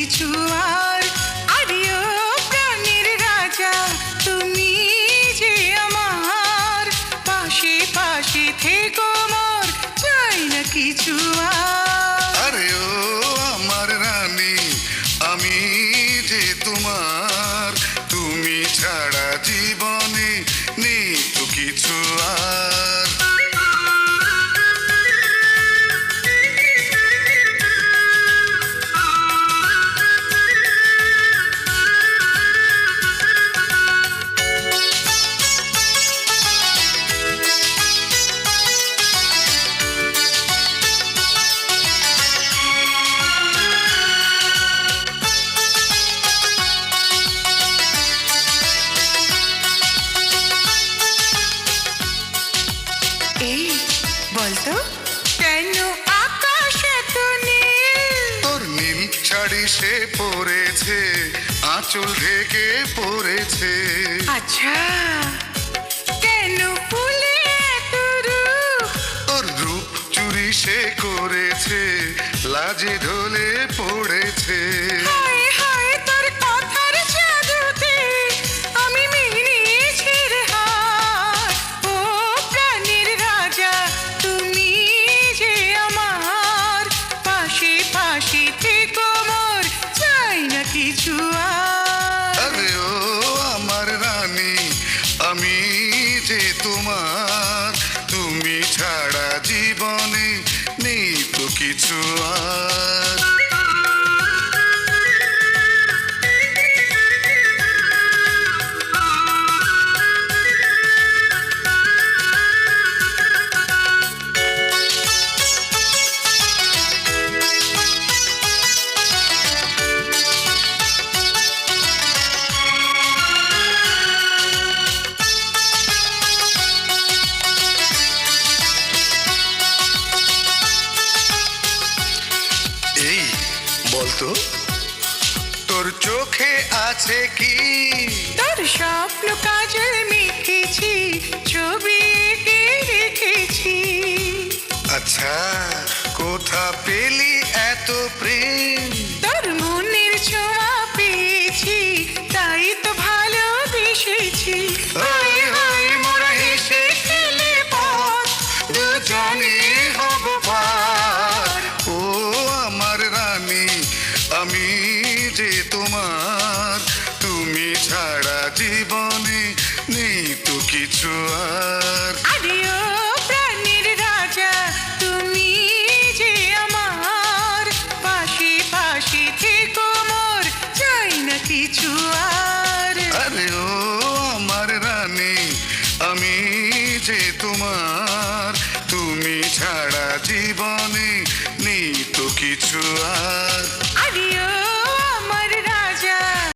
কিছু আর। আরিও প্রাণের রাজা তুমি যে আমার, পাশে পাশে থেকো মোর, চাই না কিছু আর। আরে ও আমার রানী, আমি যে তোমার, তুমি ছাড়া জীবনে নেই তো কিছু আর। এই বলতো কেন আকাশ এত নীল? তোর নীল শাড়ি সে পরেছে, আঁচল ঢেকে পড়েছে। আচ্ছা কেন ফুলে এত রূপ? তোর রূপ চুরি সে করেছে, লাজে ঢলে পড়েছে। হায় হায় তোর কথার জাদুতে আমি মেনেছি রে হার। ও প্রাণের রাজা তুমি যে আমার, পাশে পাশে থেকো মোর, চাই না কিছু আর। আরে ও আমার রানী, আমি যে তোমার, তুমি ছাড়া জীবনে নেই তো কিছু আর। এই বলতো তোর চোখে আছে কি? তোর স্বপ্ন কাজল মেখেছি, ছবি এঁকে রেখেছি। আচ্ছা কোথা পেলি এত প্রেম? তোর মনের ছোঁয়া পেয়েছি, তাই তো ভালোবেসেছি। হায় হায় মোরা হেসে খেলে পথ, দুজনে হব পার। ও আমার রানী, আমি যে তোমার, তুমি ছাড়া জীবনে নেই তো কিছু আর। আরিও প্রাণের রাজা তুমি যে আমার, পাশে পাশে থেকো মোর, চাই না কিছু আর। আরে ও আমার রানী, আমি যে তোমার, তুমি ছাড়া জীবনে নেই তো কিছু আর।